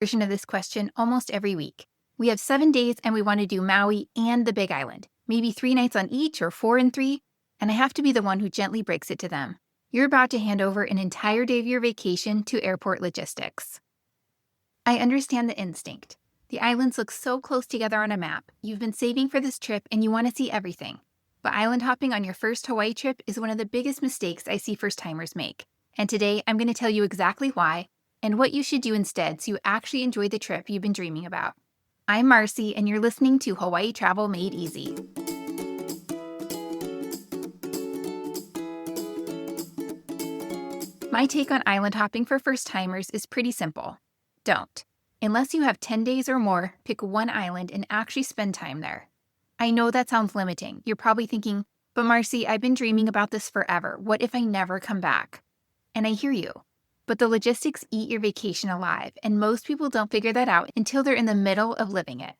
version of this question almost every week. We have 7 days and we want to do Maui and the Big Island, maybe 3 nights on each or 4 and 3, and I have to be the one who gently breaks it to them. You're about to hand over an entire day of your vacation to airport logistics. I understand the instinct. The islands look so close together on a map. You've been saving for this trip and you want to see everything. But island hopping on your first Hawaii trip is one of the biggest mistakes I see first-timers make. And today I'm going to tell you exactly why and what you should do instead so you actually enjoy the trip you've been dreaming about. I'm Marcie, and you're listening to Hawaii Travel Made Easy. My take on island hopping for first-timers is pretty simple. Don't. Unless you have 10 days or more, pick one island and actually spend time there. I know that sounds limiting. You're probably thinking, but Marcie, I've been dreaming about this forever. What if I never come back? And I hear you. But the logistics eat your vacation alive, and most people don't figure that out until they're in the middle of living it.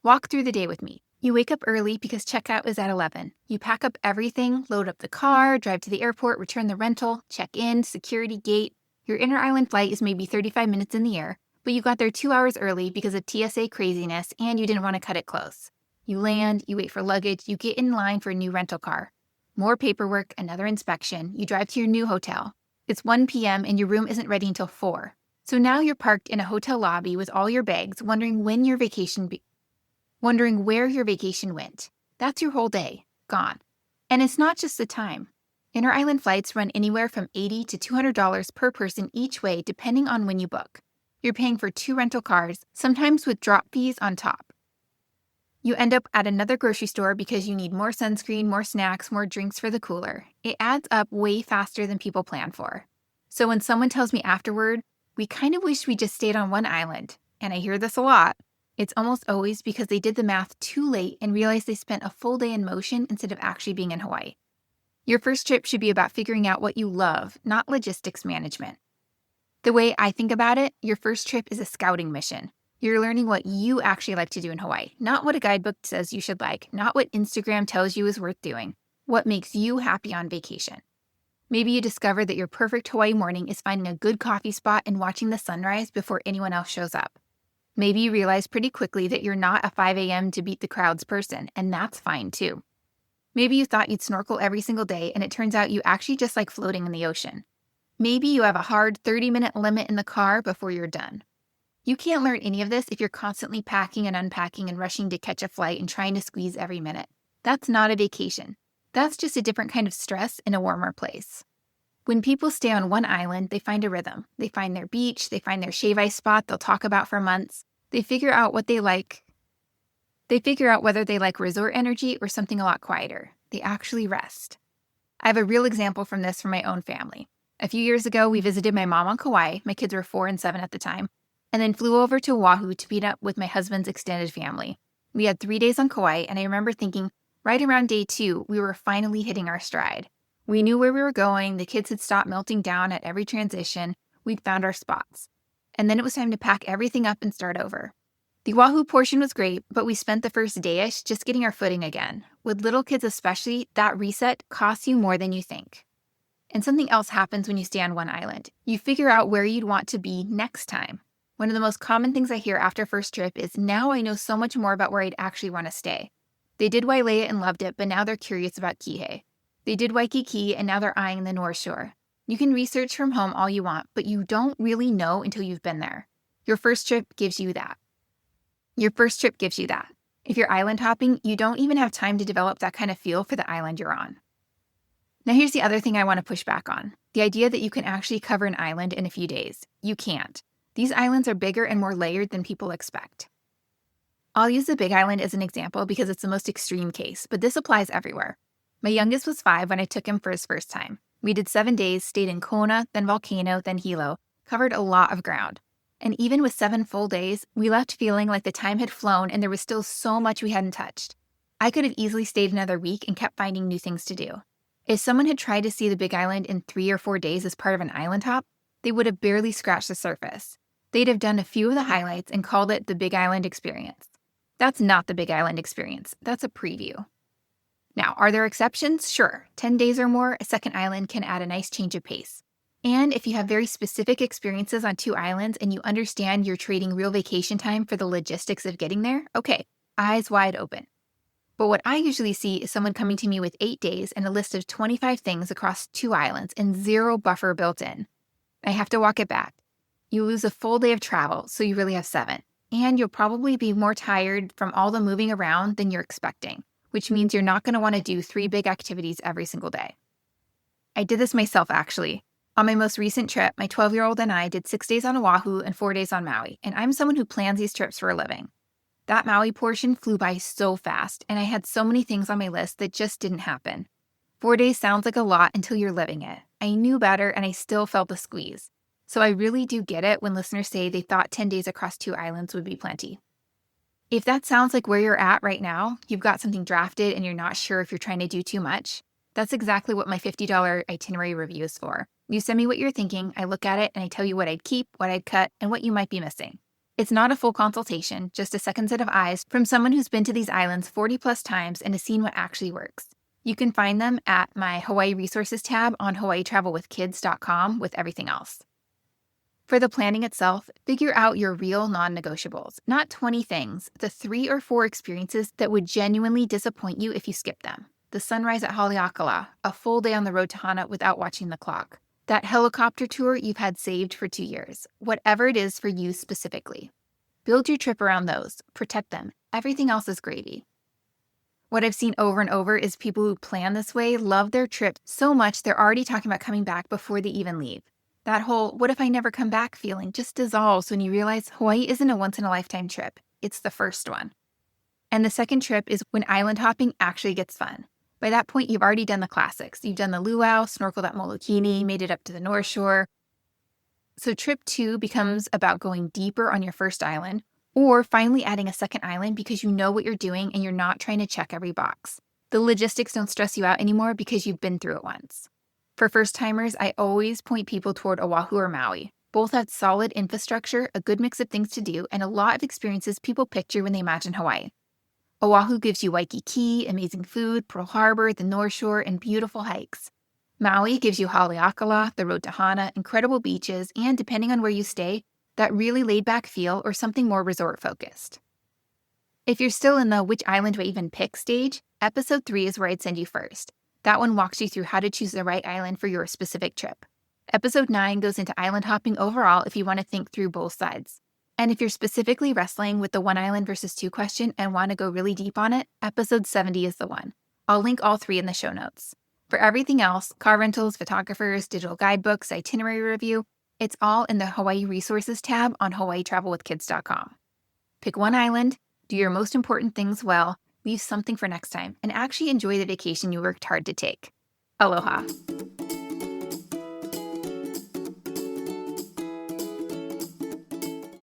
Walk through the day with me. You wake up early because checkout is at 11. You pack up everything, load up the car, drive to the airport, return the rental, check in, security gate. Your inter-island flight is maybe 35 minutes in the air, but you got there 2 hours early because of TSA craziness and you didn't want to cut it close. You land, you wait for luggage, you get in line for a new rental car. More paperwork, another inspection, you drive to your new hotel. It's 1 p.m. and your room isn't ready until 4. So now you're parked in a hotel lobby with all your bags, wondering where your vacation went. That's your whole day, gone. And it's not just the time. Inter-island flights run anywhere from $80 to $200 per person each way, depending on when you book. You're paying for 2 rental cars, sometimes with drop fees on top. You end up at another grocery store because you need more sunscreen, more snacks, more drinks for the cooler. It adds up way faster than people plan for. So when someone tells me afterward, we kind of wish we just stayed on one island, and I hear this a lot, it's almost always because they did the math too late and realized they spent a full day in motion instead of actually being in Hawaii. Your first trip should be about figuring out what you love, not logistics management. The way I think about it, your first trip is a scouting mission. You're learning what you actually like to do in Hawaii, not what a guidebook says you should like, not what Instagram tells you is worth doing, what makes you happy on vacation. Maybe you discover that your perfect Hawaii morning is finding a good coffee spot and watching the sunrise before anyone else shows up. Maybe you realize pretty quickly that you're not a 5 a.m. to beat the crowds person, and that's fine too. Maybe you thought you'd snorkel every single day, and it turns out you actually just like floating in the ocean. Maybe you have a hard 30-minute limit in the car before you're done. You can't learn any of this if you're constantly packing and unpacking and rushing to catch a flight and trying to squeeze every minute. That's not a vacation. That's just a different kind of stress in a warmer place. When people stay on one island, they find a rhythm. They find their beach, they find their shave ice spot they'll talk about for months. They figure out what they like. They figure out whether they like resort energy or something a lot quieter. They actually rest. I have a real example from this from my own family. A few years ago, we visited my mom on Kauai. My kids were 4 and 7 at the time. And then flew over to Oahu to meet up with my husband's extended family. We had 3 days on Kauai, and I remember thinking, right around day 2, we were finally hitting our stride. We knew where we were going, the kids had stopped melting down at every transition, we'd found our spots. And then it was time to pack everything up and start over. The Oahu portion was great, but we spent the first day-ish just getting our footing again. With little kids especially, that reset costs you more than you think. And something else happens when you stay on one island. You figure out where you'd want to be next time. One of the most common things I hear after first trip is, now I know so much more about where I'd actually want to stay. They did Wailea and loved it, but now they're curious about Kihei. They did Waikiki and now they're eyeing the North Shore. You can research from home all you want, but you don't really know until you've been there. Your first trip gives you that. If you're island hopping, you don't even have time to develop that kind of feel for the island you're on. Now here's the other thing I want to push back on. The idea that you can actually cover an island in a few days. You can't. These islands are bigger and more layered than people expect. I'll use the Big Island as an example because it's the most extreme case, but this applies everywhere. My youngest was 5 when I took him for his first time. We did 7 days, stayed in Kona, then Volcano, then Hilo, covered a lot of ground. And even with 7 full days, we left feeling like the time had flown and there was still so much we hadn't touched. I could have easily stayed another week and kept finding new things to do. If someone had tried to see the Big Island in 3 or 4 days as part of an island hop, they would have barely scratched the surface. They'd have done a few of the highlights and called it the Big Island experience. That's not the Big Island experience. That's a preview. Now, are there exceptions? Sure. 10 days or more, a second island can add a nice change of pace. And if you have very specific experiences on 2 islands and you understand you're trading real vacation time for the logistics of getting there, okay, eyes wide open. But what I usually see is someone coming to me with 8 days and a list of 25 things across 2 islands and 0 buffer built in. I have to walk it back. You lose a full day of travel, so you really have 7. And you'll probably be more tired from all the moving around than you're expecting, which means you're not going to want to do 3 big activities every single day. I did this myself, actually. On my most recent trip, my 12-year-old and I did 6 days on Oahu and 4 days on Maui, and I'm someone who plans these trips for a living. That Maui portion flew by so fast, and I had so many things on my list that just didn't happen. 4 days sounds like a lot until you're living it. I knew better, and I still felt the squeeze. So I really do get it when listeners say they thought 10 days across 2 islands would be plenty. If that sounds like where you're at right now, you've got something drafted and you're not sure if you're trying to do too much, that's exactly what my $50 itinerary review is for. You send me what you're thinking, I look at it, and I tell you what I'd keep, what I'd cut, and what you might be missing. It's not a full consultation, just a second set of eyes from someone who's been to these islands 40 plus times and has seen what actually works. You can find them at my Hawaii Resources tab on hawaiitravelwithkids.com with everything else. For the planning itself, figure out your real non-negotiables, not 20 things, the 3 or 4 experiences that would genuinely disappoint you if you skip them. The sunrise at Haleakala, a full day on the road to Hana without watching the clock, that helicopter tour you've had saved for 2 years, whatever it is for you specifically. Build your trip around those, protect them. Everything else is gravy. What I've seen over and over is people who plan this way love their trip so much they're already talking about coming back before they even leave. That whole what if I never come back feeling just dissolves when you realize Hawaii isn't a once-in-a-lifetime trip. It's the first one. And the second trip is when island hopping actually gets fun. By that point, you've already done the classics. You've done the luau, snorkeled at Molokini, made it up to the North Shore. So trip 2 becomes about going deeper on your first island, or finally adding a second island because you know what you're doing and you're not trying to check every box. The logistics don't stress you out anymore because you've been through it once. For first-timers, I always point people toward Oahu or Maui. Both have solid infrastructure, a good mix of things to do, and a lot of experiences people picture when they imagine Hawaii. Oahu gives you Waikiki, amazing food, Pearl Harbor, the North Shore, and beautiful hikes. Maui gives you Haleakala, the road to Hana, incredible beaches, and depending on where you stay, that really laid-back feel or something more resort-focused. If you're still in the which island do I even pick stage, episode 3 is where I'd send you first. That one walks you through how to choose the right island for your specific trip. Episode 9 goes into island hopping overall if you want to think through both sides. And if you're specifically wrestling with the 1 island versus 2 question and want to go really deep on it, episode 70 is the one. I'll link all 3 in the show notes. For everything else, car rentals, photographers, digital guidebooks, itinerary review, it's all in the Hawaii Resources tab on hawaiitravelwithkids.com. Pick 1 island, do your most important things well, leave something for next time, and actually enjoy the vacation you worked hard to take. Aloha.